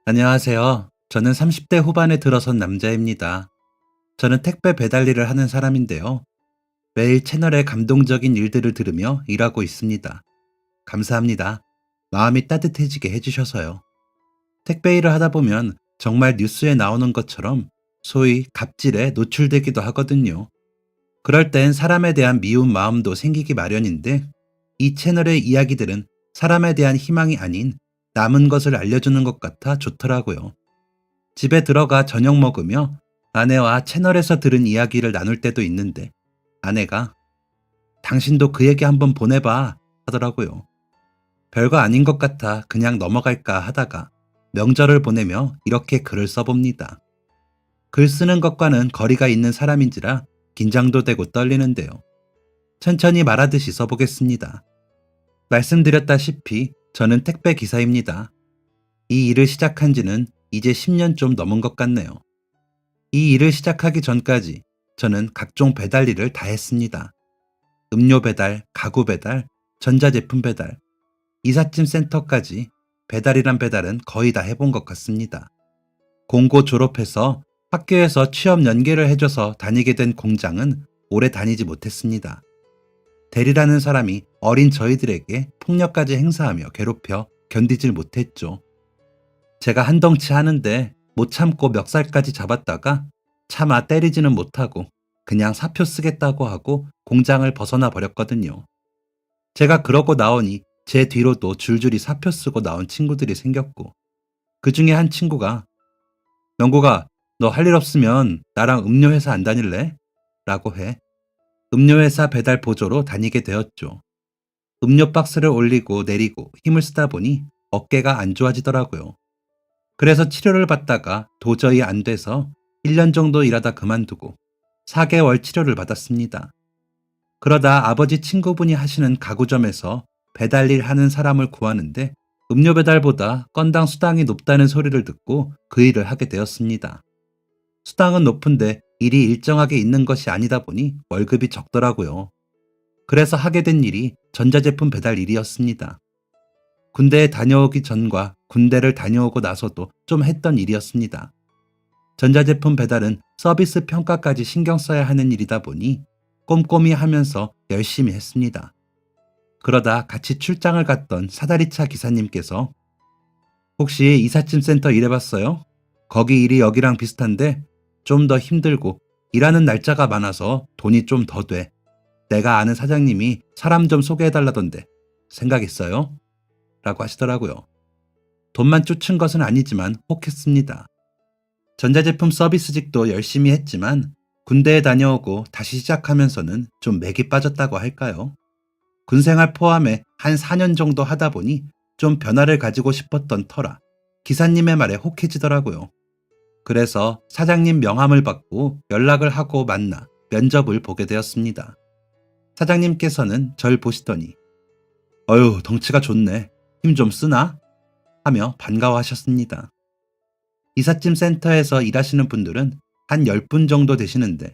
안녕하세요. 저는 30대 후반에 들어선 남자입니다. 저는 택배 배달 일을 하는 사람인데요. 매일 채널의 감동적인 일들을 들으며 일하고 있습니다. 감사합니다. 마음이 따뜻해지게 해주셔서요. 택배 일을 하다 보면 정말 뉴스에 나오는 것처럼 소위 갑질에 노출되기도 하거든요. 그럴 땐 사람에 대한 미운 마음도 생기기 마련인데 이 채널의 이야기들은 사람에 대한 희망이 아닌 남은 것을 알려주는 것 같아 좋더라고요. 집에 들어가 저녁 먹으며 아내와 채널에서 들은 이야기를 나눌 때도 있는데 아내가 당신도 그 얘기 한번 보내봐 하더라고요. 별거 아닌 것 같아 그냥 넘어갈까 하다가 명절을 보내며 이렇게 글을 써봅니다. 글 쓰는 것과는 거리가 있는 사람인지라 긴장도 되고 떨리는데요. 천천히 말하듯이 써보겠습니다. 말씀드렸다시피 저는 택배 기사입니다. 이 일을 시작한 지는 이제 10년 좀 넘은 것 같네요. 이 일을 시작하기 전까지 저는 각종 배달 일을 다 했습니다. 음료 배달, 가구 배달, 전자제품 배달, 이삿짐 센터까지 배달이란 배달은 거의 다 해본 것 같습니다. 공고 졸업해서 학교에서 취업 연계를 해줘서 다니게 된 공장은 오래 다니지 못했습니다. 대리라는 사람이 어린 저희들에게 폭력까지 행사하며 괴롭혀 견디질 못했죠. 제가 한 덩치 하는데 못 참고 멱살까지 잡았다가 차마 때리지는 못하고 그냥 사표 쓰겠다고 하고 공장을 벗어나 버렸거든요. 제가 그러고 나오니 제 뒤로도 줄줄이 사표 쓰고 나온 친구들이 생겼고 그 중에 한 친구가 명구가 너 할 일 없으면 나랑 음료회사 안 다닐래? 라고 해 음료회사 배달 보조로 다니게 되었죠. 음료 박스를 올리고 내리고 힘을 쓰다 보니 어깨가 안 좋아지더라고요. 그래서 치료를 받다가 도저히 안 돼서 1년 정도 일하다 그만두고 4개월 치료를 받았습니다. 그러다 아버지 친구분이 하시는 가구점에서 배달일 하는 사람을 구하는데 음료 배달보다 건당 수당이 높다는 소리를 듣고 그 일을 하게 되었습니다. 수당은 높은데 일이 일정하게 있는 것이 아니다 보니 월급이 적더라고요. 그래서 하게 된 일이 전자제품 배달 일이었습니다. 군대에 다녀오기 전과 군대를 다녀오고 나서도 좀 했던 일이었습니다. 전자제품 배달은 서비스 평가까지 신경 써야 하는 일이다 보니 꼼꼼히 하면서 열심히 했습니다. 그러다 같이 출장을 갔던 사다리차 기사님께서 혹시 이삿짐 센터 일해봤어요? 거기 일이 여기랑 비슷한데 좀 더 힘들고 일하는 날짜가 많아서 돈이 좀 더 돼. 내가 아는 사장님이 사람 좀 소개해달라던데 생각 있어요? 라고 하시더라고요. 돈만 쫓은 것은 아니지만 혹했습니다. 전자제품 서비스직도 열심히 했지만 군대에 다녀오고 다시 시작하면서는 좀 맥이 빠졌다고 할까요? 군생활 포함해 한 4년 정도 하다 보니 좀 변화를 가지고 싶었던 터라 기사님의 말에 혹해지더라고요. 그래서 사장님 명함을 받고 연락을 하고 만나 면접을 보게 되었습니다. 사장님께서는 절 보시더니 어휴 덩치가 좋네. 힘 좀 쓰나? 하며 반가워하셨습니다. 이삿짐 센터에서 일하시는 분들은 한 10분 정도 되시는데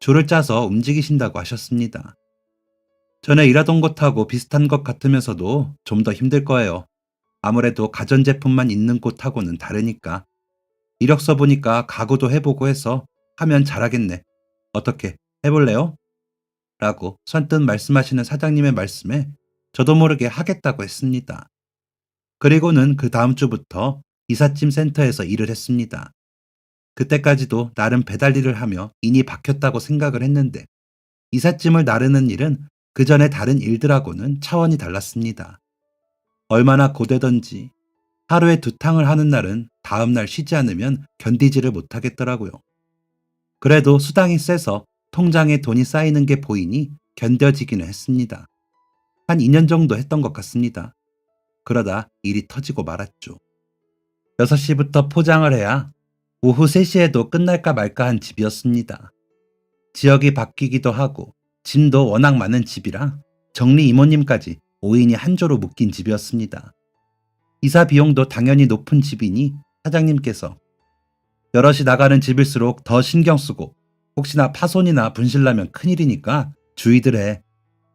줄을 짜서 움직이신다고 하셨습니다. 전에 일하던 곳하고 비슷한 것 같으면서도 좀 더 힘들 거예요. 아무래도 가전제품만 있는 곳하고는 다르니까. 이력서 보니까 가구도 해보고 해서 하면 잘하겠네. 어떻게 해볼래요? 라고 선뜻 말씀하시는 사장님의 말씀에 저도 모르게 하겠다고 했습니다. 그리고는 그 다음 주부터 이삿짐 센터에서 일을 했습니다. 그때까지도 나름 배달 일을 하며 인이 박혔다고 생각을 했는데 이삿짐을 나르는 일은 그 전에 다른 일들하고는 차원이 달랐습니다. 얼마나 고되던지 하루에 2탕을 하는 날은 다음날 쉬지 않으면 견디지를 못하겠더라고요. 그래도 수당이 세서 통장에 돈이 쌓이는 게 보이니 견뎌지기는 했습니다. 한 2년 정도 했던 것 같습니다. 그러다 일이 터지고 말았죠. 6시부터 포장을 해야 오후 3시에도 끝날까 말까 한 집이었습니다. 지역이 바뀌기도 하고 짐도 워낙 많은 집이라 정리 이모님까지 5인이 한 조로 묶인 집이었습니다. 이사 비용도 당연히 높은 집이니 사장님께서 여럿이 나가는 집일수록 더 신경 쓰고 혹시나 파손이나 분실나면 큰일이니까 주의들 해.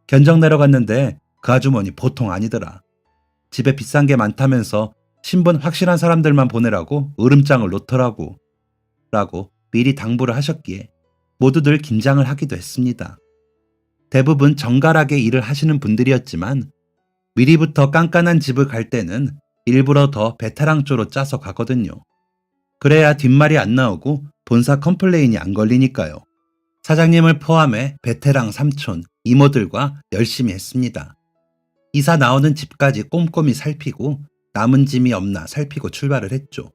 견적 내러 갔는데 그 아주머니 보통 아니더라. 집에 비싼 게 많다면서 신분 확실한 사람들만 보내라고 으름장을 놓더라고. 라고 미리 당부를 하셨기에 모두들 긴장을 하기도 했습니다. 대부분 정갈하게 일을 하시는 분들이었지만 미리부터 깐깐한 집을 갈 때는 일부러 더 베테랑 쪽으로 짜서 가거든요. 그래야 뒷말이 안 나오고 본사 컴플레인이 안 걸리니까요. 사장님을 포함해 베테랑 삼촌, 이모들과 열심히 했습니다. 이사 나오는 집까지 꼼꼼히 살피고 남은 짐이 없나 살피고 출발을 했죠.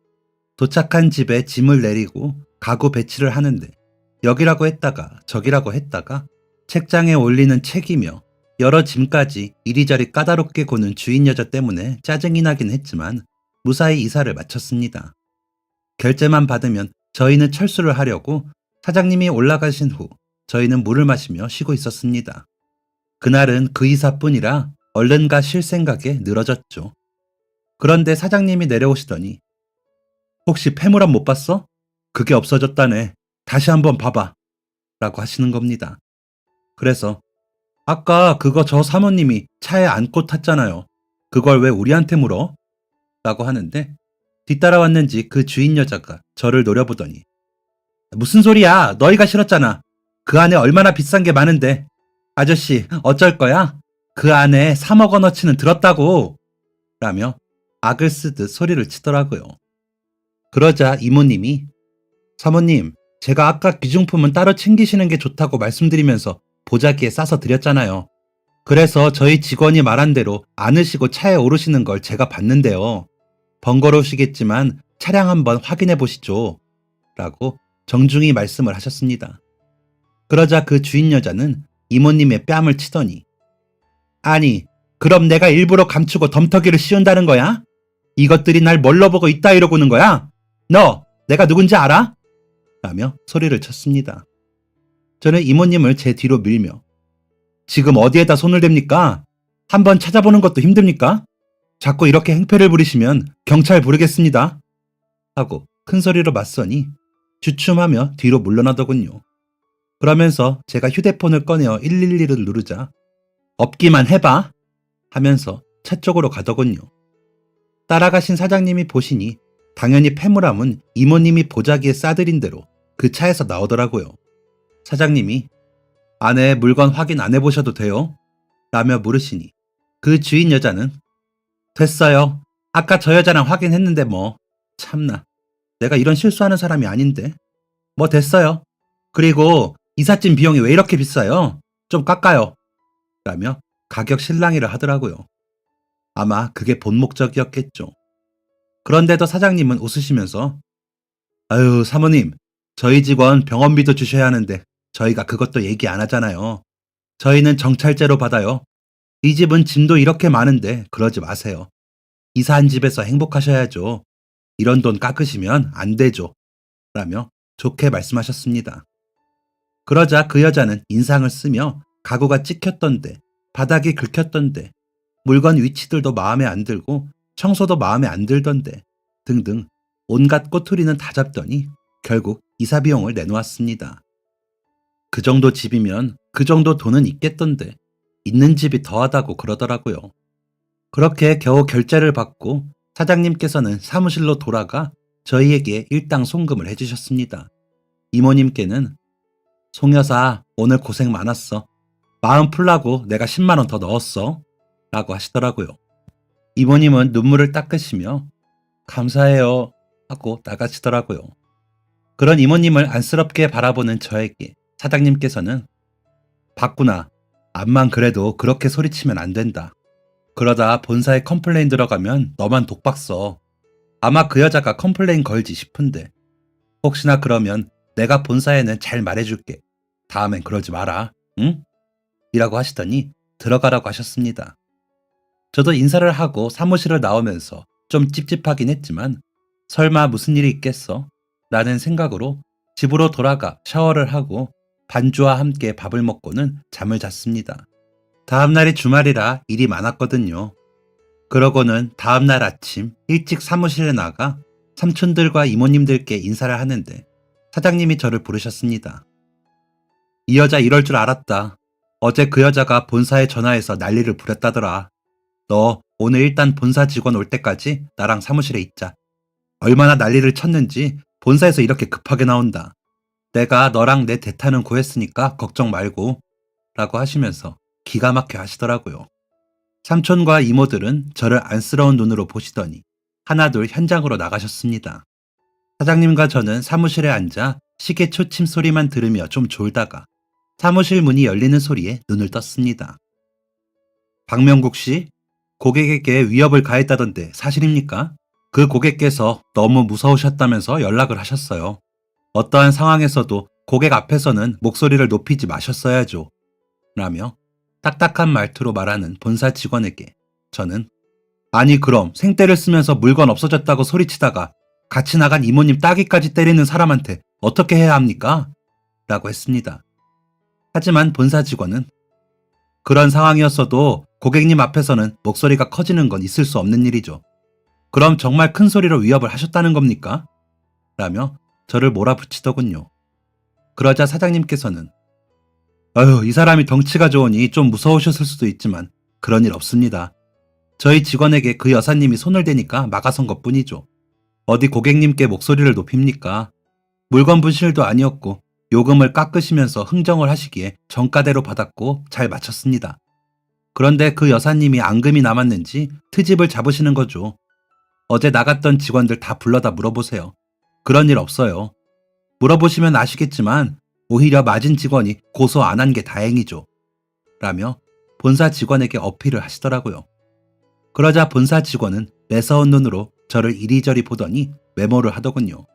도착한 집에 짐을 내리고 가구 배치를 하는데 여기라고 했다가 저기라고 했다가 책장에 올리는 책이며 여러 짐까지 이리저리 까다롭게 고는 주인 여자 때문에 짜증이 나긴 했지만 무사히 이사를 마쳤습니다. 결제만 받으면 저희는 철수를 하려고 사장님이 올라가신 후 저희는 물을 마시며 쉬고 있었습니다. 그날은 그 이사뿐이라 얼른 가 쉴 생각에 늘어졌죠. 그런데 사장님이 내려오시더니 혹시 폐물함 못 봤어? 그게 없어졌다네. 다시 한번 봐봐. 라고 하시는 겁니다. 그래서 아까 그거 저 사모님이 차에 안고 탔잖아요. 그걸 왜 우리한테 물어? 라고 하는데 뒤따라왔는지 그 주인 여자가 저를 노려보더니 무슨 소리야? 너희가 실었잖아. 그 안에 얼마나 비싼 게 많은데. 아저씨 어쩔 거야? 그 안에 3억 원어치는 들었다고. 라며 악을 쓰듯 소리를 치더라고요. 그러자 이모님이 사모님 제가 아까 귀중품은 따로 챙기시는 게 좋다고 말씀드리면서 보자기에 싸서 드렸잖아요. 그래서 저희 직원이 말한 대로 안으시고 차에 오르시는 걸 제가 봤는데요. 번거로우시겠지만 차량 한번 확인해 보시죠. 라고 정중히 말씀을 하셨습니다. 그러자 그 주인 여자는 이모님의 뺨을 치더니 아니 그럼 내가 일부러 감추고 덤터기를 씌운다는 거야? 이것들이 날 뭘로 보고 이따위로 구는 거야? 너 내가 누군지 알아? 라며 소리를 쳤습니다. 저는 이모님을 제 뒤로 밀며 지금 어디에다 손을 댑니까? 한번 찾아보는 것도 힘듭니까? 자꾸 이렇게 행패를 부리시면 경찰 부르겠습니다. 하고 큰 소리로 맞서니 주춤하며 뒤로 물러나더군요. 그러면서 제가 휴대폰을 꺼내어 112를 누르자 없기만 해봐 하면서 차 쪽으로 가더군요. 따라가신 사장님이 보시니 당연히 폐물함은 이모님이 보자기에 싸드린 대로 그 차에서 나오더라고요. 사장님이 안에 물건 확인 안 해보셔도 돼요? 라며 물으시니 그 주인 여자는 됐어요. 아까 저 여자랑 확인했는데 뭐. 참나. 내가 이런 실수하는 사람이 아닌데. 뭐 됐어요. 그리고 이삿짐 비용이 왜 이렇게 비싸요? 좀 깎아요. 라며 가격 실랑이를 하더라고요. 아마 그게 본 목적이었겠죠. 그런데도 사장님은 웃으시면서 아유 사모님 저희 직원 병원비도 주셔야 하는데 저희가 그것도 얘기 안 하잖아요. 저희는 정찰제로 받아요. 이 집은 짐도 이렇게 많은데 그러지 마세요. 이사한 집에서 행복하셔야죠. 이런 돈 깎으시면 안 되죠. 라며 좋게 말씀하셨습니다. 그러자 그 여자는 인상을 쓰며 가구가 찍혔던데 바닥이 긁혔던데 물건 위치들도 마음에 안 들고 청소도 마음에 안 들던데 등등 온갖 꼬투리는 다 잡더니 결국 이사 비용을 내놓았습니다. 그 정도 집이면 그 정도 돈은 있겠던데 있는 집이 더하다고 그러더라고요. 그렇게 겨우 결제를 받고 사장님께서는 사무실로 돌아가 저희에게 일당 송금을 해주셨습니다. 이모님께는 송 여사 오늘 고생 많았어. 마음 풀라고 내가 10만 원 더 넣었어. 라고 하시더라고요. 이모님은 눈물을 닦으시며 감사해요 하고 나가시더라고요. 그런 이모님을 안쓰럽게 바라보는 저에게 사장님께서는 봤구나. 암만 그래도 그렇게 소리치면 안 된다. 그러다 본사에 컴플레인 들어가면 너만 독박 써. 아마 그 여자가 컴플레인 걸지 싶은데 혹시나 그러면 내가 본사에는 잘 말해줄게. 다음엔 그러지 마라. 응? 이라고 하시더니 들어가라고 하셨습니다. 저도 인사를 하고 사무실을 나오면서 좀 찝찝하긴 했지만 설마 무슨 일이 있겠어? 라는 생각으로 집으로 돌아가 샤워를 하고 반주와 함께 밥을 먹고는 잠을 잤습니다. 다음날이 주말이라 일이 많았거든요. 그러고는 다음날 아침 일찍 사무실에 나가 삼촌들과 이모님들께 인사를 하는데 사장님이 저를 부르셨습니다. 이 여자 이럴 줄 알았다. 어제 그 여자가 본사에 전화해서 난리를 부렸다더라. 너 오늘 일단 본사 직원 올 때까지 나랑 사무실에 있자. 얼마나 난리를 쳤는지 본사에서 이렇게 급하게 나온다. 내가 너랑 내 대타는 구했으니까 걱정 말고 라고 하시면서 기가 막혀 하시더라고요. 삼촌과 이모들은 저를 안쓰러운 눈으로 보시더니 하나둘 현장으로 나가셨습니다. 사장님과 저는 사무실에 앉아 시계 초침 소리만 들으며 좀 졸다가 사무실 문이 열리는 소리에 눈을 떴습니다. 박명국 씨, 고객에게 위협을 가했다던데 사실입니까? 그 고객께서 너무 무서우셨다면서 연락을 하셨어요. 어떠한 상황에서도 고객 앞에서는 목소리를 높이지 마셨어야죠. 라며 딱딱한 말투로 말하는 본사 직원에게 저는 아니 그럼 생떼를 쓰면서 물건 없어졌다고 소리치다가 같이 나간 이모님 따귀까지 때리는 사람한테 어떻게 해야 합니까? 라고 했습니다. 하지만 본사 직원은 그런 상황이었어도 고객님 앞에서는 목소리가 커지는 건 있을 수 없는 일이죠. 그럼 정말 큰 소리로 위협을 하셨다는 겁니까? 라며 저를 몰아붙이더군요. 그러자 사장님께서는 이 사람이 덩치가 좋으니 좀 무서우셨을 수도 있지만 그런 일 없습니다. 저희 직원에게 그 여사님이 손을 대니까 막아선 것뿐이죠. 어디 고객님께 목소리를 높입니까? 물건 분실도 아니었고 요금을 깎으시면서 흥정을 하시기에 정가대로 받았고 잘 마쳤습니다. 그런데 그 여사님이 앙금이 남았는지 트집을 잡으시는 거죠. 어제 나갔던 직원들 다 불러다 물어보세요. 그런 일 없어요. 물어보시면 아시겠지만 오히려 맞은 직원이 고소 안 한 게 다행이죠. 라며 본사 직원에게 어필을 하시더라고요. 그러자 본사 직원은 매서운 눈으로 저를 이리저리 보더니 메모를 하더군요.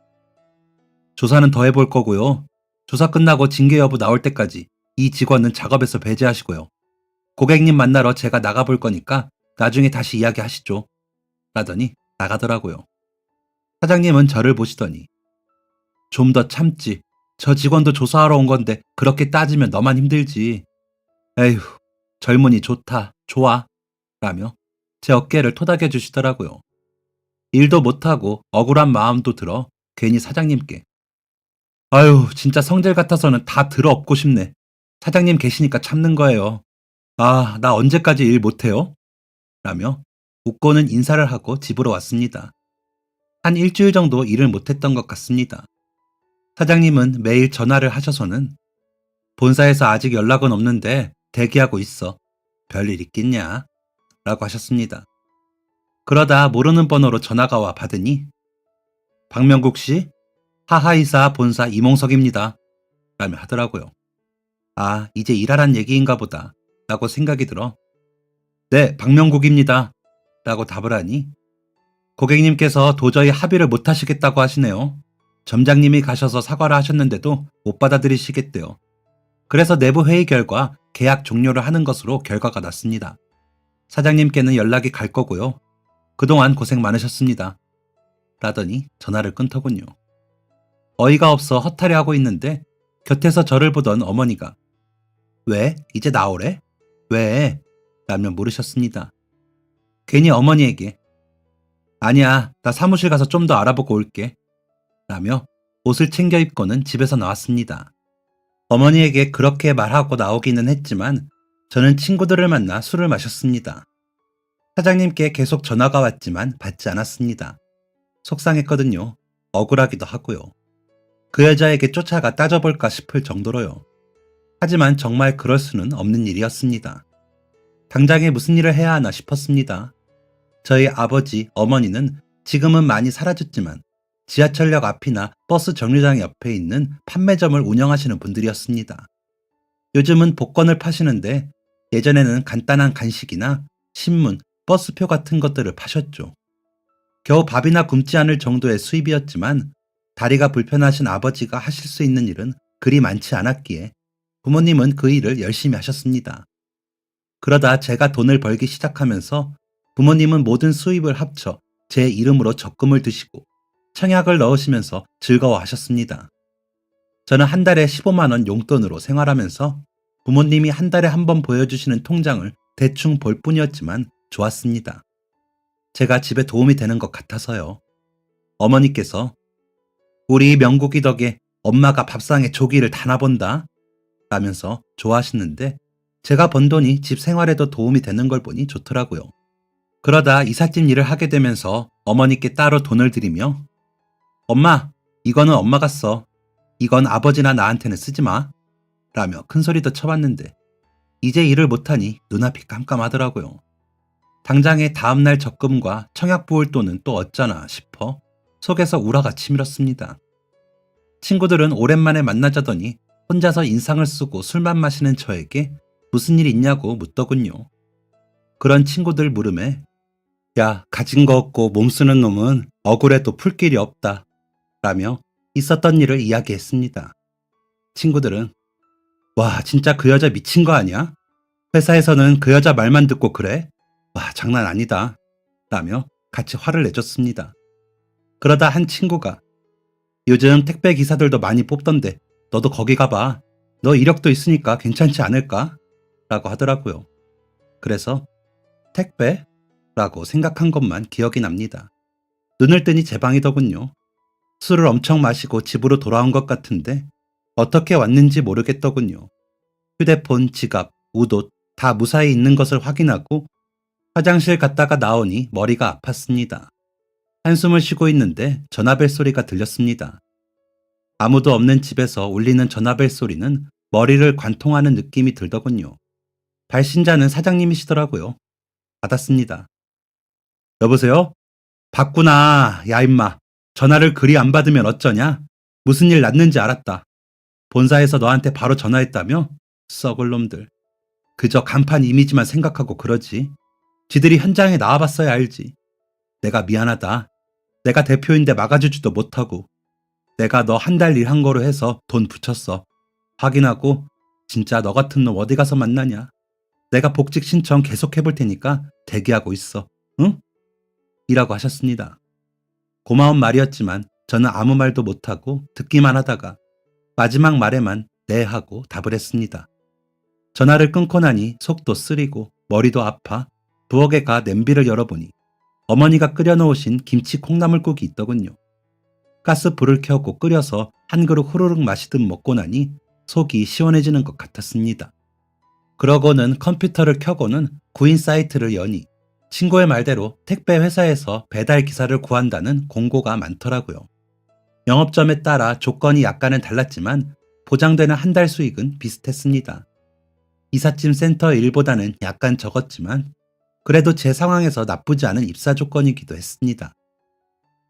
조사는 더 해볼 거고요. 조사 끝나고 징계 여부 나올 때까지 이 직원은 작업에서 배제하시고요. 고객님 만나러 제가 나가볼 거니까 나중에 다시 이야기하시죠. 라더니 나가더라고요. 사장님은 저를 보시더니 좀 더 참지. 저 직원도 조사하러 온 건데 그렇게 따지면 너만 힘들지. 에휴, 젊은이 좋다, 좋아. 라며 제 어깨를 토닥여 주시더라고요. 일도 못하고 억울한 마음도 들어 괜히 사장님께 아유, 진짜 성질 같아서는 다 들어엎고 싶네. 사장님 계시니까 참는 거예요. 아, 나 언제까지 일 못해요? 라며 웃고는 인사를 하고 집으로 왔습니다. 한 일주일 정도 일을 못했던 것 같습니다. 사장님은 매일 전화를 하셔서는 본사에서 아직 연락은 없는데 대기하고 있어. 별일 있겠냐? 라고 하셨습니다. 그러다 모르는 번호로 전화가 와 받으니 박명국 씨, 하하이사 본사 이몽석입니다. 라며 하더라고요. 아, 이제 일하란 얘기인가 보다. 라고 생각이 들어 네, 박명국입니다. 라고 답을 하니 고객님께서 도저히 합의를 못 하시겠다고 하시네요. 점장님이 가셔서 사과를 하셨는데도 못 받아들이시겠대요. 그래서 내부 회의 결과 계약 종료를 하는 것으로 결과가 났습니다. 사장님께는 연락이 갈 거고요. 그동안 고생 많으셨습니다. 라더니 전화를 끊더군요. 어이가 없어 허탈해 하고 있는데 곁에서 저를 보던 어머니가 왜? 이제 나오래? 왜? 라며 물으셨습니다. 괜히 어머니에게 아니야, 나 사무실 가서 좀 더 알아보고 올게. 라며 옷을 챙겨 입고는 집에서 나왔습니다. 어머니에게 그렇게 말하고 나오기는 했지만 저는 친구들을 만나 술을 마셨습니다. 사장님께 계속 전화가 왔지만 받지 않았습니다. 속상했거든요. 억울하기도 하고요. 그 여자에게 쫓아가 따져볼까 싶을 정도로요. 하지만 정말 그럴 수는 없는 일이었습니다. 당장에 무슨 일을 해야 하나 싶었습니다. 저희 아버지, 어머니는 지금은 많이 사라졌지만 지하철역 앞이나 버스 정류장 옆에 있는 판매점을 운영하시는 분들이었습니다. 요즘은 복권을 파시는데 예전에는 간단한 간식이나 신문, 버스표 같은 것들을 파셨죠. 겨우 밥이나 굶지 않을 정도의 수입이었지만 다리가 불편하신 아버지가 하실 수 있는 일은 그리 많지 않았기에 부모님은 그 일을 열심히 하셨습니다. 그러다 제가 돈을 벌기 시작하면서 부모님은 모든 수입을 합쳐 제 이름으로 적금을 드시고 청약을 넣으시면서 즐거워하셨습니다. 저는 한 달에 15만 원 용돈으로 생활하면서 부모님이 한 달에 한 번 보여주시는 통장을 대충 볼 뿐이었지만 좋았습니다. 제가 집에 도움이 되는 것 같아서요. 어머니께서 우리 명국이 덕에 엄마가 밥상에 조기를 다 나본다 라면서 좋아하시는데 제가 번 돈이 집 생활에도 도움이 되는 걸 보니 좋더라고요. 그러다 이삿짐 일을 하게 되면서 어머니께 따로 돈을 드리며 엄마, 이거는 엄마가 써. 이건 아버지나 나한테는 쓰지 마. 라며 큰소리도 쳐봤는데 이제 일을 못하니 눈앞이 깜깜하더라고요. 당장에 다음날 적금과 청약 부을 돈은 또 어쩌나 싶어 속에서 우라가 치밀었습니다. 친구들은 오랜만에 만나자더니 혼자서 인상을 쓰고 술만 마시는 저에게 무슨 일 있냐고 묻더군요. 그런 친구들 물음에 야, 가진 거 없고 몸 쓰는 놈은 억울해도 풀 길이 없다. 라며 있었던 일을 이야기했습니다. 친구들은 와, 진짜 그 여자 미친 거 아니야? 회사에서는 그 여자 말만 듣고 그래? 와, 장난 아니다. 라며 같이 화를 내줬습니다. 그러다 한 친구가 요즘 택배 기사들도 많이 뽑던데 너도 거기 가봐. 너 이력도 있으니까 괜찮지 않을까? 라고 하더라고요. 그래서 택배? 라고 생각한 것만 기억이 납니다. 눈을 뜨니 제 방이더군요. 술을 엄청 마시고 집으로 돌아온 것 같은데 어떻게 왔는지 모르겠더군요. 휴대폰, 지갑, 웃옷 다 무사히 있는 것을 확인하고 화장실 갔다가 나오니 머리가 아팠습니다. 한숨을 쉬고 있는데 전화벨 소리가 들렸습니다. 아무도 없는 집에서 울리는 전화벨 소리는 머리를 관통하는 느낌이 들더군요. 발신자는 사장님이시더라고요. 받았습니다. 여보세요? 받구나. 야 임마. 전화를 그리 안 받으면 어쩌냐? 무슨 일 났는지 알았다. 본사에서 너한테 바로 전화했다며? 썩을 놈들. 그저 간판 이미지만 생각하고 그러지. 지들이 현장에 나와봤어야 알지. 내가 미안하다. 내가 대표인데 막아주지도 못하고. 내가 너 한 달 일한 거로 해서 돈 붙였어. 확인하고 진짜 너 같은 놈 어디 가서 만나냐. 내가 복직 신청 계속 해볼 테니까 대기하고 있어. 응? 이라고 하셨습니다. 고마운 말이었지만 저는 아무 말도 못하고 듣기만 하다가 마지막 말에만 네 하고 답을 했습니다. 전화를 끊고 나니 속도 쓰리고 머리도 아파 부엌에 가 냄비를 열어보니 어머니가 끓여놓으신 김치 콩나물국이 있더군요. 가스불을 켜고 끓여서 한 그릇 후루룩 마시듯 먹고 나니 속이 시원해지는 것 같았습니다. 그러고는 컴퓨터를 켜고는 구인 사이트를 여니 친구의 말대로 택배 회사에서 배달 기사를 구한다는 공고가 많더라고요. 영업점에 따라 조건이 약간은 달랐지만 보장되는 한 달 수익은 비슷했습니다. 이삿짐 센터 일보다는 약간 적었지만 그래도 제 상황에서 나쁘지 않은 입사 조건이기도 했습니다.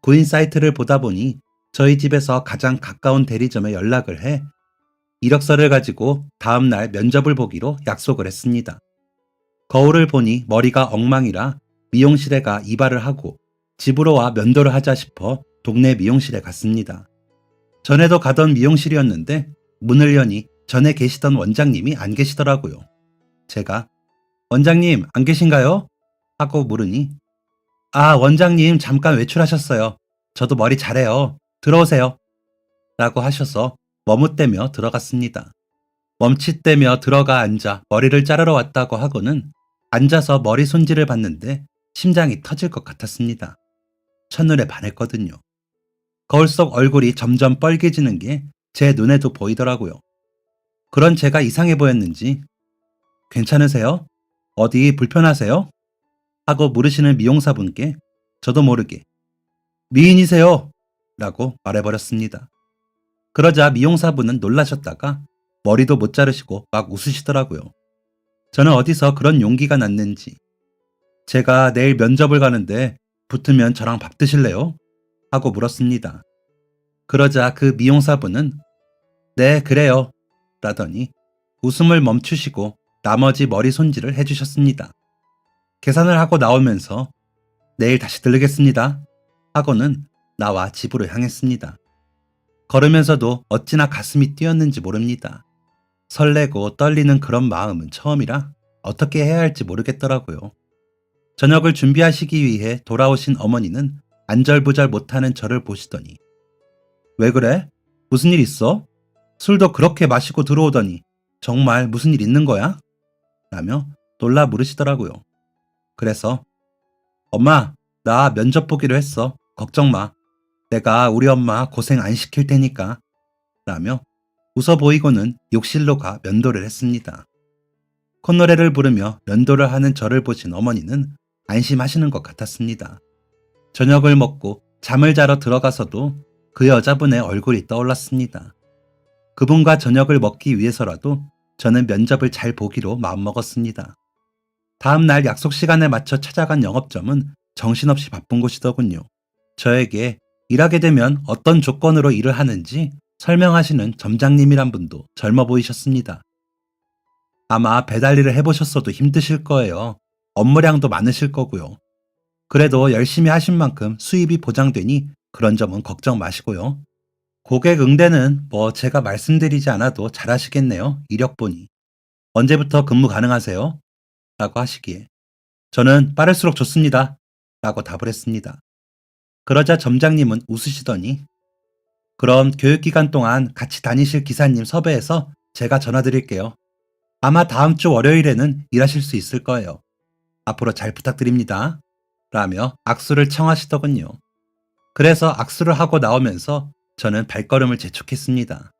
구인 사이트를 보다 보니 저희 집에서 가장 가까운 대리점에 연락을 해 이력서를 가지고 다음날 면접을 보기로 약속을 했습니다. 거울을 보니 머리가 엉망이라 미용실에 가 이발을 하고 집으로 와 면도를 하자 싶어 동네 미용실에 갔습니다. 전에도 가던 미용실이었는데 문을 여니 전에 계시던 원장님이 안 계시더라고요. 제가 원장님 안 계신가요? 하고 물으니 아, 원장님 잠깐 외출하셨어요. 저도 머리 잘해요. 들어오세요. 라고 하셔서 머뭇대며 들어갔습니다. 멈칫대며 들어가 앉아 머리를 자르러 왔다고 하고는 앉아서 머리 손질을 봤는데 심장이 터질 것 같았습니다. 첫눈에 반했거든요. 거울 속 얼굴이 점점 빨개지는 게 제 눈에도 보이더라고요. 그런 제가 이상해 보였는지 괜찮으세요? 어디 불편하세요? 하고 물으시는 미용사분께 저도 모르게 미인이세요? 라고 말해버렸습니다. 그러자 미용사분은 놀라셨다가 머리도 못 자르시고 막 웃으시더라고요. 저는 어디서 그런 용기가 났는지 제가 내일 면접을 가는데 붙으면 저랑 밥 드실래요? 하고 물었습니다. 그러자 그 미용사분은 네, 그래요. 라더니 웃음을 멈추시고 나머지 머리 손질을 해주셨습니다. 계산을 하고 나오면서 내일 다시 들르겠습니다. 하고는 나와 집으로 향했습니다. 걸으면서도 어찌나 가슴이 뛰었는지 모릅니다. 설레고 떨리는 그런 마음은 처음이라 어떻게 해야 할지 모르겠더라고요. 저녁을 준비하시기 위해 돌아오신 어머니는 안절부절 못하는 저를 보시더니 왜 그래? 무슨 일 있어? 술도 그렇게 마시고 들어오더니 정말 무슨 일 있는 거야? 라며 놀라 물으시더라고요. 그래서 엄마, 나 면접 보기로 했어. 걱정 마. 내가 우리 엄마 고생 안 시킬 테니까. 라며 웃어 보이고는 욕실로 가 면도를 했습니다. 콧노래를 부르며 면도를 하는 저를 보신 어머니는 안심하시는 것 같았습니다. 저녁을 먹고 잠을 자러 들어가서도 그 여자분의 얼굴이 떠올랐습니다. 그분과 저녁을 먹기 위해서라도 저는 면접을 잘 보기로 마음먹었습니다. 다음 날 약속 시간에 맞춰 찾아간 영업점은 정신없이 바쁜 곳이더군요. 저에게 일하게 되면 어떤 조건으로 일을 하는지 설명하시는 점장님이란 분도 젊어 보이셨습니다. 아마 배달 일을 해보셨어도 힘드실 거예요. 업무량도 많으실 거고요. 그래도 열심히 하신 만큼 수입이 보장되니 그런 점은 걱정 마시고요. 고객 응대는 뭐 제가 말씀드리지 않아도 잘하시겠네요. 이력 보니. 언제부터 근무 가능하세요? 라고 하시기에 저는 빠를수록 좋습니다. 라고 답을 했습니다. 그러자 점장님은 웃으시더니 그럼 교육기간 동안 같이 다니실 기사님 섭외해서 제가 전화드릴게요. 아마 다음 주 월요일에는 일하실 수 있을 거예요. 앞으로 잘 부탁드립니다. 라며 악수를 청하시더군요. 그래서 악수를 하고 나오면서 저는 발걸음을 재촉했습니다.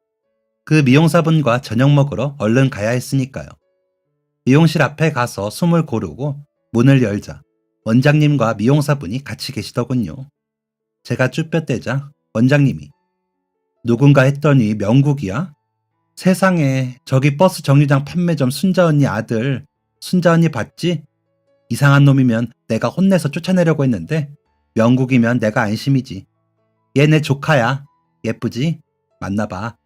그 미용사분과 저녁 먹으러 얼른 가야 했으니까요. 미용실 앞에 가서 숨을 고르고 문을 열자 원장님과 미용사분이 같이 계시더군요. 제가 쭈뼛대자 원장님이 누군가 했더니 명국이야? 세상에 저기 버스 정류장 판매점 순자 언니 아들 순자 언니 봤지? 이상한 놈이면 내가 혼내서 쫓아내려고 했는데 명국이면 내가 안심이지. 얘 내 조카야. 예쁘지? 만나봐.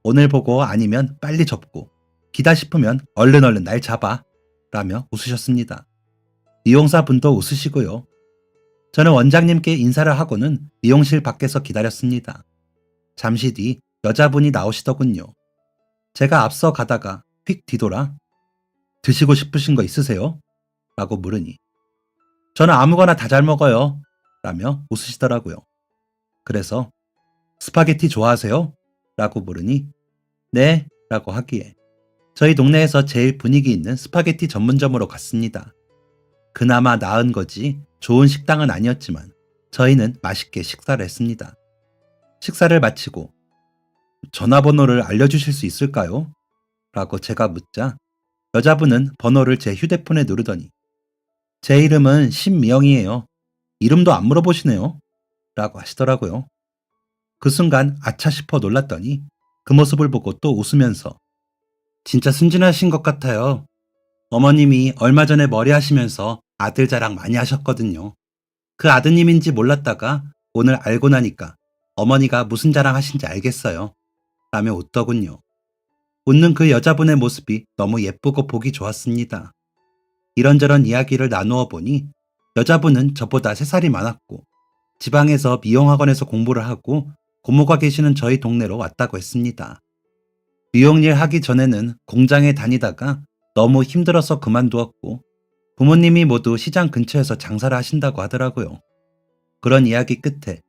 오늘 보고 아니면 빨리 접고 기다 싶으면 얼른 날 잡아. 라며 웃으셨습니다. 미용사분도 웃으시고요. 저는 원장님께 인사를 하고는 미용실 밖에서 기다렸습니다. 잠시 뒤 여자분이 나오시더군요. 제가 앞서 가다가 휙 뒤돌아 드시고 싶으신 거 있으세요? 라고 물으니 저는 아무거나 다 잘 먹어요. 라며 웃으시더라고요. 그래서 스파게티 좋아하세요? 라고 물으니 네 라고 하기에 저희 동네에서 제일 분위기 있는 스파게티 전문점으로 갔습니다. 그나마 나은 거지 좋은 식당은 아니었지만 저희는 맛있게 식사를 했습니다. 식사를 마치고 전화번호를 알려주실 수 있을까요? 라고 제가 묻자 여자분은 번호를 제 휴대폰에 누르더니 제 이름은 신미영이에요. 이름도 안 물어보시네요. 라고 하시더라고요. 그 순간 아차 싶어 놀랐더니 그 모습을 보고 또 웃으면서 진짜 순진하신 것 같아요. 어머님이 얼마 전에 머리 하시면서 아들 자랑 많이 하셨거든요. 그 아드님인지 몰랐다가 오늘 알고 나니까 어머니가 무슨 자랑 하신지 알겠어요. 라며 웃더군요. 웃는 그 여자분의 모습이 너무 예쁘고 보기 좋았습니다. 이런저런 이야기를 나누어 보니 여자분은 저보다 3살이 많았고 지방에서 미용학원에서 공부를 하고 고모가 계시는 저희 동네로 왔다고 했습니다. 미용일 하기 전에는 공장에 다니다가 너무 힘들어서 그만두었고 부모님이 모두 시장 근처에서 장사를 하신다고 하더라고요. 그런 이야기 끝에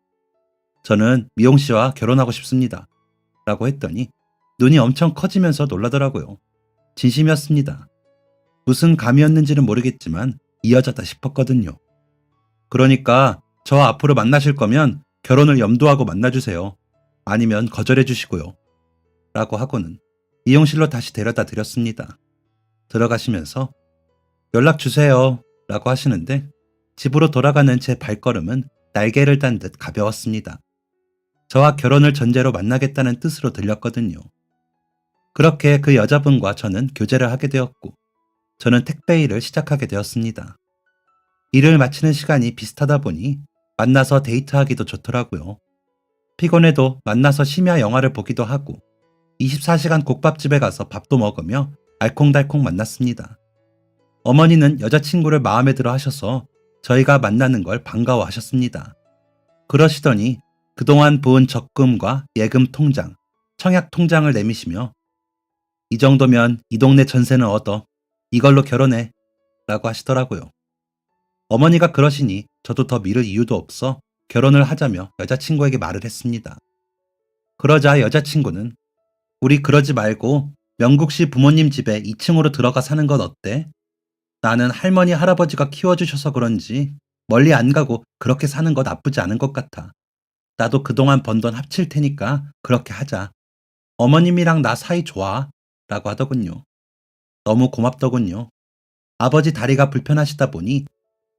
저는 미용 씨와 결혼하고 싶습니다. 라고 했더니 눈이 엄청 커지면서 놀라더라고요. 진심이었습니다. 무슨 감이었는지는 모르겠지만 이 여자다 싶었거든요. 그러니까 저 앞으로 만나실 거면 결혼을 염두하고 만나주세요. 아니면 거절해 주시고요. 라고 하고는 미용실로 다시 데려다 드렸습니다. 들어가시면서 연락 주세요. 라고 하시는데 집으로 돌아가는 제 발걸음은 날개를 단 듯 가벼웠습니다. 저와 결혼을 전제로 만나겠다는 뜻으로 들렸거든요. 그렇게 그 여자분과 저는 교제를 하게 되었고 저는 택배 일을 시작하게 되었습니다. 일을 마치는 시간이 비슷하다 보니 만나서 데이트하기도 좋더라고요. 피곤해도 만나서 심야 영화를 보기도 하고 24시간 국밥집에 가서 밥도 먹으며 알콩달콩 만났습니다. 어머니는 여자친구를 마음에 들어 하셔서 저희가 만나는 걸 반가워하셨습니다. 그러시더니 그동안 부은 적금과 예금 통장, 청약 통장을 내미시며 이 정도면 이 동네 전세는 얻어. 이걸로 결혼해. 라고 하시더라고요. 어머니가 그러시니 저도 더 미룰 이유도 없어 결혼을 하자며 여자친구에게 말을 했습니다. 그러자 여자친구는 우리 그러지 말고 명국 씨 부모님 집에 2층으로 들어가 사는 건 어때? 나는 할머니 할아버지가 키워주셔서 그런지 멀리 안 가고 그렇게 사는 거 나쁘지 않은 것 같아. 나도 그동안 번 돈 합칠 테니까 그렇게 하자. 어머님이랑 나 사이 좋아. 라고 하더군요. 너무 고맙더군요. 아버지 다리가 불편하시다 보니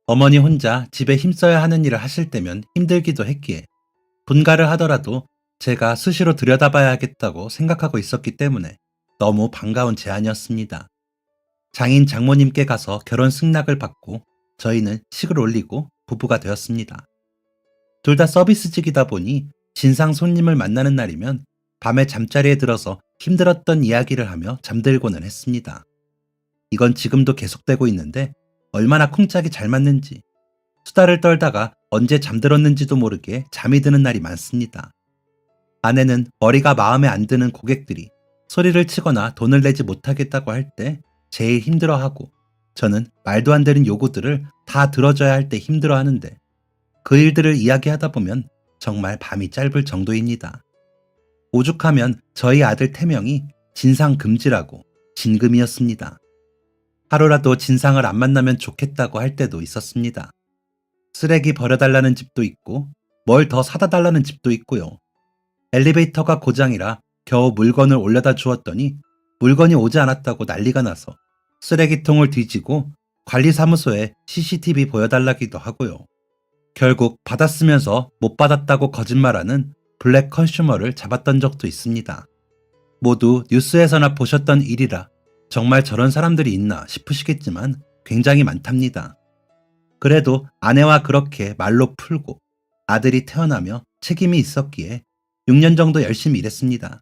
어머니 혼자 집에 힘써야 하는 일을 하실 때면 힘들기도 했기에 분가를 하더라도 제가 수시로 들여다봐야겠다고 생각하고 있었기 때문에 너무 반가운 제안이었습니다. 장인 장모님께 가서 결혼 승낙을 받고 저희는 식을 올리고 부부가 되었습니다. 둘 다 서비스직이다 보니 진상 손님을 만나는 날이면 밤에 잠자리에 들어서 힘들었던 이야기를 하며 잠들고는 했습니다. 이건 지금도 계속되고 있는데 얼마나 쿵짝이 잘 맞는지 수다를 떨다가 언제 잠들었는지도 모르게 잠이 드는 날이 많습니다. 아내는 머리가 마음에 안 드는 고객들이 소리를 치거나 돈을 내지 못하겠다고 할 때 제일 힘들어하고 저는 말도 안 되는 요구들을 다 들어줘야 할 때 힘들어하는데 그 일들을 이야기하다 보면 정말 밤이 짧을 정도입니다. 오죽하면 저희 아들 태명이 진상금지라고 진금이었습니다. 하루라도 진상을 안 만나면 좋겠다고 할 때도 있었습니다. 쓰레기 버려달라는 집도 있고 뭘 더 사다 달라는 집도 있고요. 엘리베이터가 고장이라 겨우 물건을 올려다 주었더니 물건이 오지 않았다고 난리가 나서 쓰레기통을 뒤지고 관리사무소에 CCTV 보여달라기도 하고요. 결국 받았으면서 못 받았다고 거짓말하는 블랙 컨슈머를 잡았던 적도 있습니다. 모두 뉴스에서나 보셨던 일이라 정말 저런 사람들이 있나 싶으시겠지만 굉장히 많답니다. 그래도 아내와 그렇게 말로 풀고 아들이 태어나며 책임이 있었기에 6년 정도 열심히 일했습니다.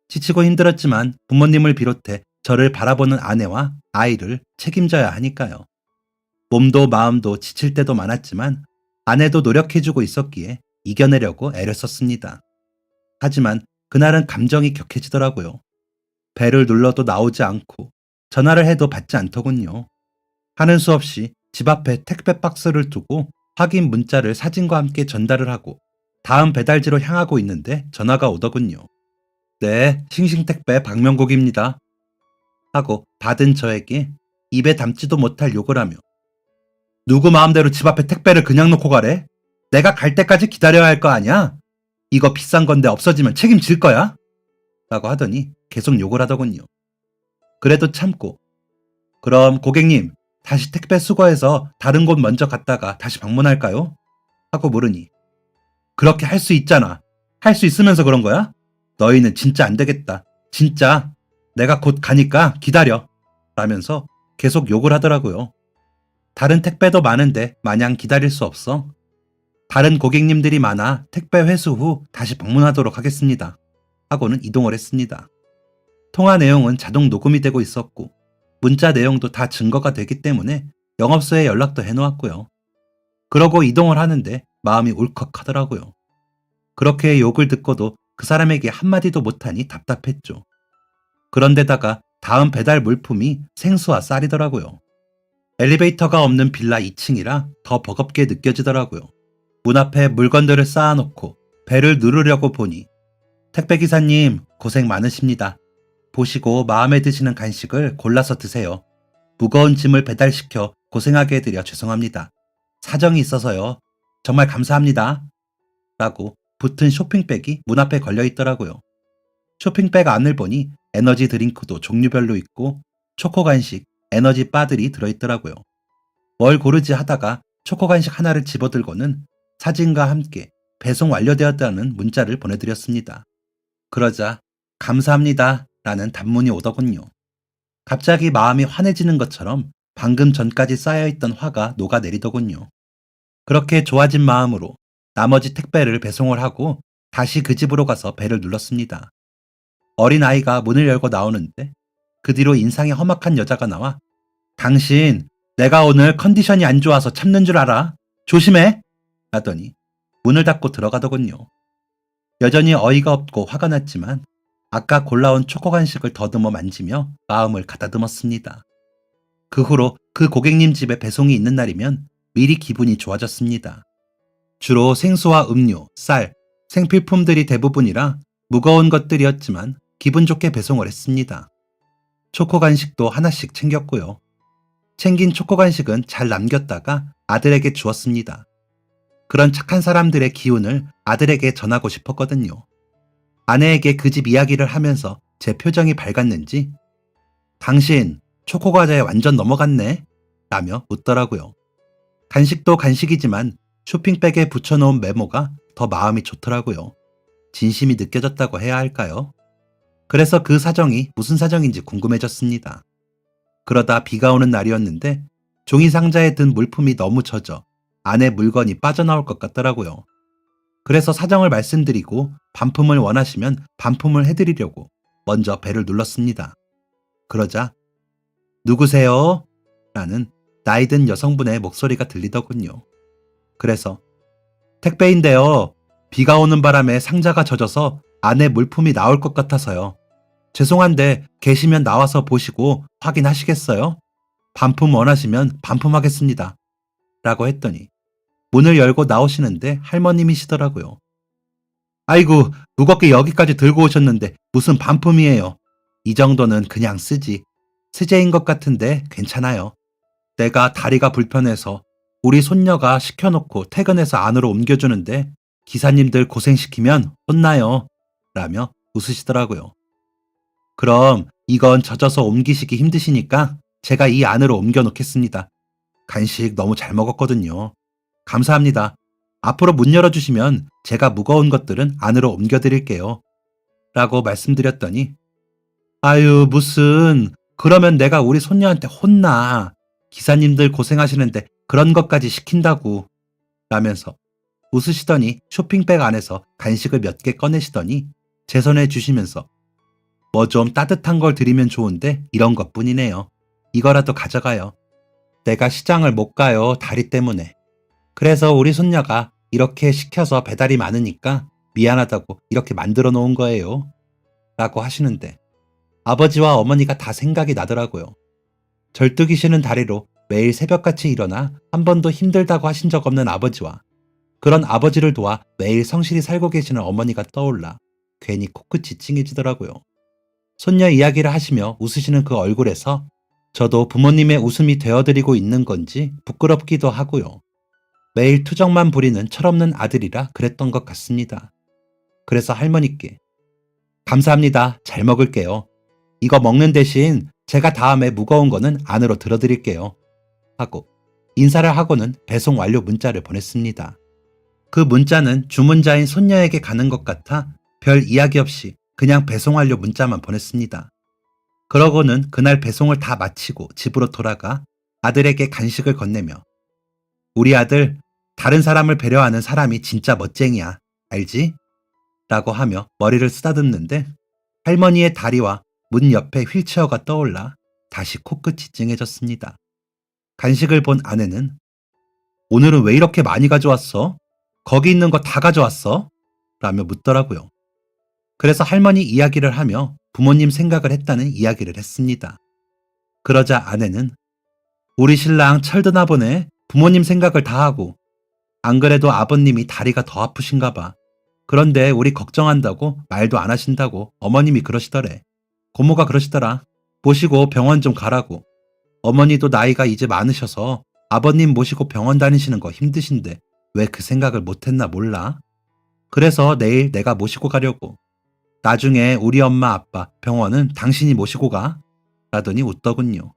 지치고 힘들었지만 부모님을 비롯해 저를 바라보는 아내와 아이를 책임져야 하니까요. 몸도 마음도 지칠 때도 많았지만 아내도 노력해주고 있었기에 이겨내려고 애를 썼습니다. 하지만 그날은 감정이 격해지더라고요. 배를 눌러도 나오지 않고 전화를 해도 받지 않더군요. 하는 수 없이 집 앞에 택배 박스를 두고 확인 문자를 사진과 함께 전달을 하고 다음 배달지로 향하고 있는데 전화가 오더군요. 네, 싱싱택배 박명국입니다. 하고 받은 저에게 입에 담지도 못할 욕을 하며 누구 마음대로 집 앞에 택배를 그냥 놓고 가래? 내가 갈 때까지 기다려야 할 거 아니야? 이거 비싼 건데 없어지면 책임질 거야? 라고 하더니 계속 욕을 하더군요. 그래도 참고 그럼 고객님 다시 택배 수거해서 다른 곳 먼저 갔다가 다시 방문할까요? 하고 물으니 그렇게 할 수 있잖아. 할 수 있으면서 그런 거야? 너희는 진짜 안 되겠다. 진짜 내가 곧 가니까 기다려. 라면서 계속 욕을 하더라고요. 다른 택배도 많은데 마냥 기다릴 수 없어. 다른 고객님들이 많아 택배 회수 후 다시 방문하도록 하겠습니다. 하고는 이동을 했습니다. 통화 내용은 자동 녹음이 되고 있었고 문자 내용도 다 증거가 되기 때문에 영업소에 연락도 해놓았고요. 그러고 이동을 하는데 마음이 울컥하더라고요. 그렇게 욕을 듣고도 그 사람에게 한마디도 못하니 답답했죠. 그런데다가 다음 배달 물품이 생수와 쌀이더라고요. 엘리베이터가 없는 빌라 2층이라 더 버겁게 느껴지더라고요. 문 앞에 물건들을 쌓아놓고 배를 누르려고 보니 택배기사님 고생 많으십니다. 보시고 마음에 드시는 간식을 골라서 드세요. 무거운 짐을 배달시켜 고생하게 해드려 죄송합니다. 사정이 있어서요. 정말 감사합니다. 라고 붙은 쇼핑백이 문 앞에 걸려 있더라고요. 쇼핑백 안을 보니 에너지 드링크도 종류별로 있고 초코 간식, 에너지 바들이 들어있더라고요. 뭘 고르지 하다가 초코 간식 하나를 집어들고는 사진과 함께 배송 완료되었다는 문자를 보내드렸습니다. 그러자 감사합니다 라는 단문이 오더군요. 갑자기 마음이 환해지는 것처럼 방금 전까지 쌓여있던 화가 녹아내리더군요. 그렇게 좋아진 마음으로 나머지 택배를 배송을 하고 다시 그 집으로 가서 배를 눌렀습니다. 어린아이가 문을 열고 나오는데 그 뒤로 인상이 험악한 여자가 나와 당신 내가 오늘 컨디션이 안 좋아서 참는 줄 알아? 조심해! 라더니 문을 닫고 들어가더군요. 여전히 어이가 없고 화가 났지만 아까 골라온 초코 간식을 더듬어 만지며 마음을 가다듬었습니다. 그 후로 그 고객님 집에 배송이 있는 날이면 미리 기분이 좋아졌습니다. 주로 생수와 음료, 쌀, 생필품들이 대부분이라 무거운 것들이었지만 기분 좋게 배송을 했습니다. 초코 간식도 하나씩 챙겼고요. 챙긴 초코 간식은 잘 남겼다가 아들에게 주었습니다. 그런 착한 사람들의 기운을 아들에게 전하고 싶었거든요. 아내에게 그 집 이야기를 하면서 제 표정이 밝았는지 당신 초코 과자에 완전 넘어갔네? 라며 묻더라고요. 간식도 간식이지만 쇼핑백에 붙여놓은 메모가 더 마음이 좋더라고요. 진심이 느껴졌다고 해야 할까요? 그래서 그 사정이 무슨 사정인지 궁금해졌습니다. 그러다 비가 오는 날이었는데 종이 상자에 든 물품이 너무 젖어 안에 물건이 빠져나올 것 같더라고요. 그래서 사정을 말씀드리고 반품을 원하시면 반품을 해드리려고 먼저 벨을 눌렀습니다. 그러자 누구세요? 라는 나이든 여성분의 목소리가 들리더군요. 그래서 택배인데요. 비가 오는 바람에 상자가 젖어서 안에 물품이 나올 것 같아서요. 죄송한데 계시면 나와서 보시고 확인하시겠어요? 반품 원하시면 반품하겠습니다. 라고 했더니 문을 열고 나오시는데 할머님이시더라고요. 아이고, 무겁게 여기까지 들고 오셨는데 무슨 반품이에요. 이 정도는 그냥 쓰지. 세제인 것 같은데 괜찮아요. 내가 다리가 불편해서 우리 손녀가 시켜놓고 퇴근해서 안으로 옮겨주는데 기사님들 고생시키면 혼나요. 라며 웃으시더라고요. 그럼 이건 젖어서 옮기시기 힘드시니까 제가 이 안으로 옮겨놓겠습니다. 간식 너무 잘 먹었거든요. 감사합니다. 앞으로 문 열어주시면 제가 무거운 것들은 안으로 옮겨드릴게요. 라고 말씀드렸더니 아유 무슨 그러면 내가 우리 손녀한테 혼나. 기사님들 고생하시는데 그런 것까지 시킨다고 라면서 웃으시더니 쇼핑백 안에서 간식을 몇 개 꺼내시더니 제 손에 주시면서 뭐 좀 따뜻한 걸 드리면 좋은데 이런 것뿐이네요. 이거라도 가져가요. 내가 시장을 못 가요. 다리 때문에. 그래서 우리 손녀가 이렇게 시켜서 배달이 많으니까 미안하다고 이렇게 만들어 놓은 거예요. 라고 하시는데 아버지와 어머니가 다 생각이 나더라고요. 절뚝이 쉬는 다리로 매일 새벽같이 일어나 한 번도 힘들다고 하신 적 없는 아버지와 그런 아버지를 도와 매일 성실히 살고 계시는 어머니가 떠올라 괜히 코끝이 찡해지더라고요. 손녀 이야기를 하시며 웃으시는 그 얼굴에서 저도 부모님의 웃음이 되어드리고 있는 건지 부끄럽기도 하고요. 매일 투정만 부리는 철없는 아들이라 그랬던 것 같습니다. 그래서 할머니께 감사합니다. 잘 먹을게요. 이거 먹는 대신 제가 다음에 무거운 거는 안으로 들어드릴게요. 하고 인사를 하고는 배송 완료 문자를 보냈습니다. 그 문자는 주문자인 손녀에게 가는 것 같아 별 이야기 없이 그냥 배송 완료 문자만 보냈습니다. 그러고는 그날 배송을 다 마치고 집으로 돌아가 아들에게 간식을 건네며 우리 아들 다른 사람을 배려하는 사람이 진짜 멋쟁이야. 알지? 라고 하며 머리를 쓰다듬는데 할머니의 다리와 문 옆에 휠체어가 떠올라 다시 코끝이 찡해졌습니다. 간식을 본 아내는 오늘은 왜 이렇게 많이 가져왔어? 거기 있는 거 다 가져왔어? 라며 묻더라고요. 그래서 할머니 이야기를 하며 부모님 생각을 했다는 이야기를 했습니다. 그러자 아내는 우리 신랑 철드나 보네. 부모님 생각을 다 하고. 안 그래도 아버님이 다리가 더 아프신가 봐. 그런데 우리 걱정한다고 말도 안 하신다고 어머님이 그러시더래. 고모가 그러시더라. 모시고 병원 좀 가라고. 어머니도 나이가 이제 많으셔서 아버님 모시고 병원 다니시는 거 힘드신데 왜 그 생각을 못했나 몰라. 그래서 내일 내가 모시고 가려고. 나중에 우리 엄마 아빠 병원은 당신이 모시고 가. 라더니 웃더군요.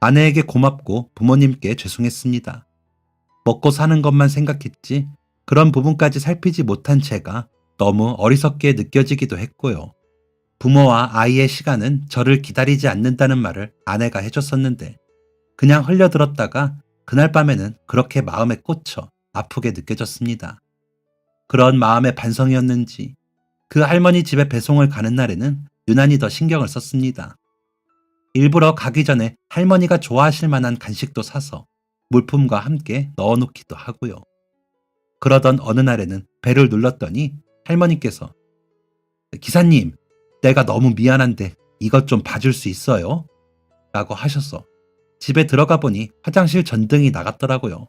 아내에게 고맙고 부모님께 죄송했습니다. 먹고 사는 것만 생각했지 그런 부분까지 살피지 못한 제가 너무 어리석게 느껴지기도 했고요. 부모와 아이의 시간은 저를 기다리지 않는다는 말을 아내가 해줬었는데 그냥 흘려들었다가 그날 밤에는 그렇게 마음에 꽂혀 아프게 느껴졌습니다. 그런 마음의 반성이었는지 그 할머니 집에 배송을 가는 날에는 유난히 더 신경을 썼습니다. 일부러 가기 전에 할머니가 좋아하실 만한 간식도 사서 물품과 함께 넣어놓기도 하고요. 그러던 어느 날에는 벨을 눌렀더니 할머니께서 기사님, 내가 너무 미안한데 이것 좀 봐줄 수 있어요? 라고 하셔서 집에 들어가 보니 화장실 전등이 나갔더라고요.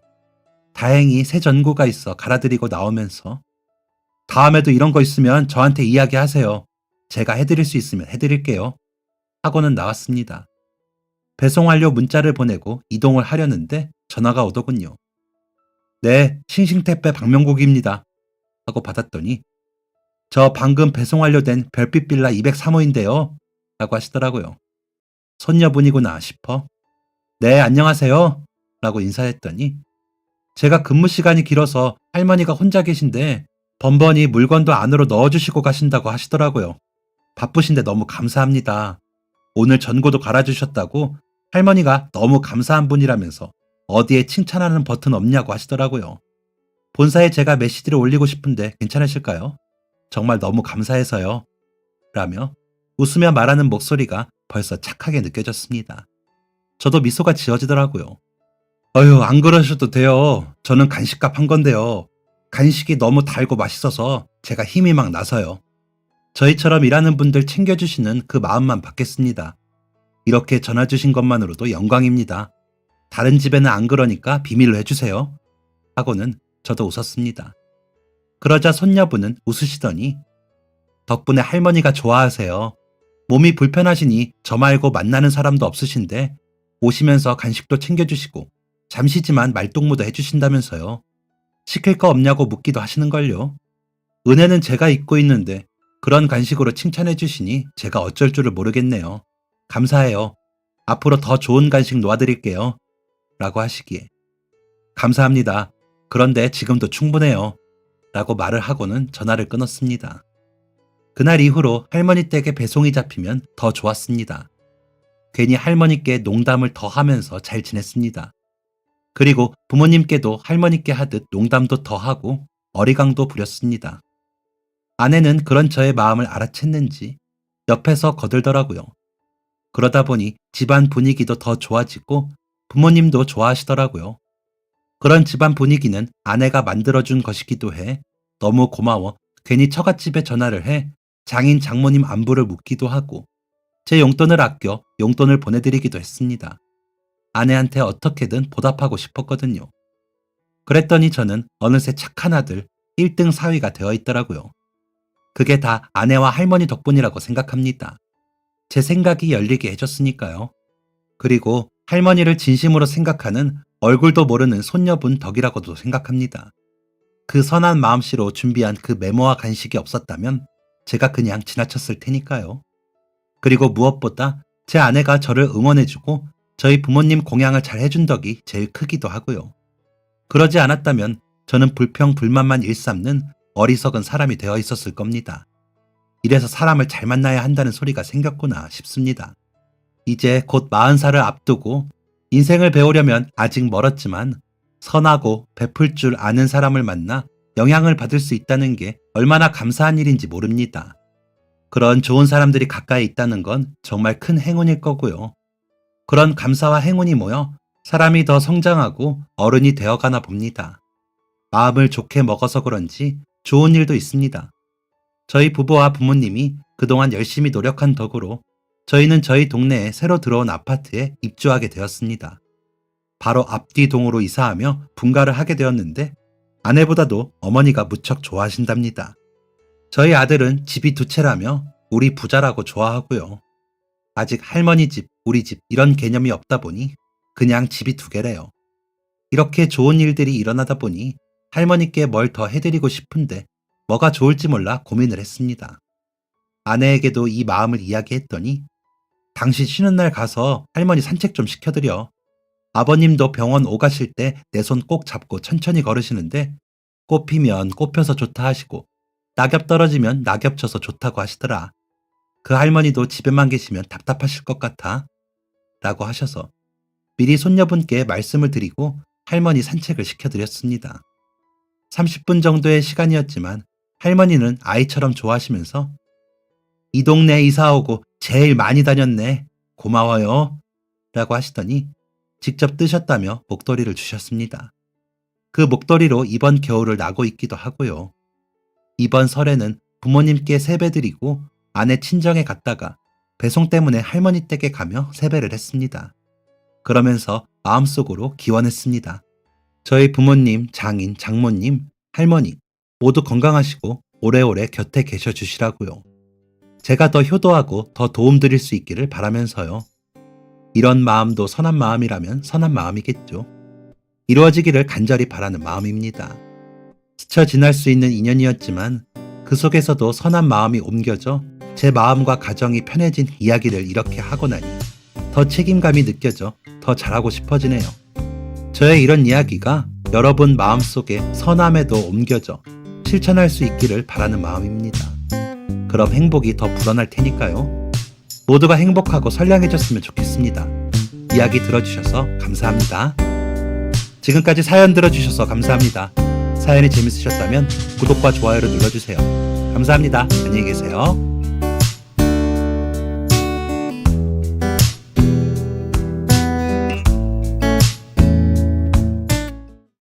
다행히 새 전구가 있어 갈아드리고 나오면서 다음에도 이런 거 있으면 저한테 이야기하세요. 제가 해드릴 수 있으면 해드릴게요. 하고는 나왔습니다. 배송 완료 문자를 보내고 이동을 하려는데 전화가 오더군요. 네, 싱싱택배 박명국입니다. 하고 받았더니 저 방금 배송 완료된 별빛 빌라 203호인데요. 라고 하시더라고요. 손녀분이구나 싶어 네, 안녕하세요. 라고 인사했더니 제가 근무 시간이 길어서 할머니가 혼자 계신데 번번이 물건도 안으로 넣어주시고 가신다고 하시더라고요. 바쁘신데 너무 감사합니다. 오늘 전구도 갈아주셨다고 할머니가 너무 감사한 분이라면서 어디에 칭찬하는 버튼 없냐고 하시더라고요. 본사에 제가 메시지를 올리고 싶은데 괜찮으실까요? 정말 너무 감사해서요. 라며 웃으며 말하는 목소리가 벌써 착하게 느껴졌습니다. 저도 미소가 지어지더라고요. 어휴, 안 그러셔도 돼요. 저는 간식값 한 건데요. 간식이 너무 달고 맛있어서 제가 힘이 막 나서요. 저희처럼 일하는 분들 챙겨주시는 그 마음만 받겠습니다. 이렇게 전화주신 것만으로도 영광입니다. 다른 집에는 안 그러니까 비밀로 해주세요. 하고는 저도 웃었습니다. 그러자 손녀분은 웃으시더니 덕분에 할머니가 좋아하세요. 몸이 불편하시니 저 말고 만나는 사람도 없으신데 오시면서 간식도 챙겨주시고 잠시지만 말동무도 해주신다면서요. 시킬 거 없냐고 묻기도 하시는걸요. 은혜는 제가 잊고 있는데 그런 간식으로 칭찬해 주시니 제가 어쩔 줄을 모르겠네요. 감사해요. 앞으로 더 좋은 간식 놓아드릴게요. 라고 하시기에 감사합니다. 그런데 지금도 충분해요. 라고 말을 하고는 전화를 끊었습니다. 그날 이후로 할머니 댁에 배송이 잡히면 더 좋았습니다. 괜히 할머니께 농담을 더 하면서 잘 지냈습니다. 그리고 부모님께도 할머니께 하듯 농담도 더 하고 어리광도 부렸습니다. 아내는 그런 저의 마음을 알아챘는지 옆에서 거들더라고요. 그러다 보니 집안 분위기도 더 좋아지고 부모님도 좋아하시더라고요. 그런 집안 분위기는 아내가 만들어준 것이기도 해 너무 고마워 괜히 처갓집에 전화를 해 장인 장모님 안부를 묻기도 하고 제 용돈을 아껴 용돈을 보내드리기도 했습니다. 아내한테 어떻게든 보답하고 싶었거든요. 그랬더니 저는 어느새 착한 아들 1등 사위가 되어 있더라고요. 그게 다 아내와 할머니 덕분이라고 생각합니다. 제 생각이 열리게 해줬으니까요. 그리고 할머니를 진심으로 생각하는 얼굴도 모르는 손녀분 덕이라고도 생각합니다. 그 선한 마음씨로 준비한 그 메모와 간식이 없었다면 제가 그냥 지나쳤을 테니까요. 그리고 무엇보다 제 아내가 저를 응원해주고 저희 부모님 공양을 잘 해준 덕이 제일 크기도 하고요. 그러지 않았다면 저는 불평불만만 일삼는 어리석은 사람이 되어 있었을 겁니다. 이래서 사람을 잘 만나야 한다는 소리가 생겼구나 싶습니다. 이제 곧 40살을 앞두고 인생을 배우려면 아직 멀었지만 선하고 베풀 줄 아는 사람을 만나 영향을 받을 수 있다는 게 얼마나 감사한 일인지 모릅니다. 그런 좋은 사람들이 가까이 있다는 건 정말 큰 행운일 거고요. 그런 감사와 행운이 모여 사람이 더 성장하고 어른이 되어가나 봅니다. 마음을 좋게 먹어서 그런지 좋은 일도 있습니다. 저희 부부와 부모님이 그동안 열심히 노력한 덕으로 저희는 저희 동네에 새로 들어온 아파트에 입주하게 되었습니다. 바로 앞뒤 동으로 이사하며 분가를 하게 되었는데 아내보다도 어머니가 무척 좋아하신답니다. 저희 아들은 집이 2채라며 우리 부자라고 좋아하고요. 아직 할머니 집, 우리 집 이런 개념이 없다 보니 그냥 집이 2개래요. 이렇게 좋은 일들이 일어나다 보니 할머니께 뭘 더 해드리고 싶은데 뭐가 좋을지 몰라 고민을 했습니다. 아내에게도 이 마음을 이야기했더니 당신 쉬는 날 가서 할머니 산책 좀 시켜드려. 아버님도 병원 오가실 때 내 손 꼭 잡고 천천히 걸으시는데 꽃 피면 꽃 펴서 좋다 하시고 낙엽 떨어지면 낙엽 쳐서 좋다고 하시더라. 그 할머니도 집에만 계시면 답답하실 것 같아. 라고 하셔서 미리 손녀분께 말씀을 드리고 할머니 산책을 시켜드렸습니다. 30분 정도의 시간이었지만 할머니는 아이처럼 좋아하시면서 이 동네 이사 오고 제일 많이 다녔네. 고마워요. 라고 하시더니 직접 뜨셨다며 목도리를 주셨습니다. 그 목도리로 이번 겨울을 나고 있기도 하고요. 이번 설에는 부모님께 세배드리고 아내 친정에 갔다가 배송 때문에 할머니 댁에 가며 세배를 했습니다. 그러면서 마음속으로 기원했습니다. 저희 부모님, 장인, 장모님, 할머니 모두 건강하시고 오래오래 곁에 계셔 주시라고요. 제가 더 효도하고 더 도움드릴 수 있기를 바라면서요. 이런 마음도 선한 마음이라면 선한 마음이겠죠. 이루어지기를 간절히 바라는 마음입니다. 스쳐 지날 수 있는 인연이었지만 그 속에서도 선한 마음이 옮겨져 제 마음과 가정이 편해진 이야기를 이렇게 하고 나니 더 책임감이 느껴져 더 잘하고 싶어지네요. 저의 이런 이야기가 여러분 마음속에 선함에도 옮겨져 실천할 수 있기를 바라는 마음입니다. 그럼 행복이 더 불어날 테니까요. 모두가 행복하고 선량해졌으면 좋겠습니다. 이야기 들어주셔서 감사합니다. 지금까지 사연 들어주셔서 감사합니다. 사연이 재밌으셨다면 구독과 좋아요를 눌러주세요. 감사합니다. 안녕히 계세요.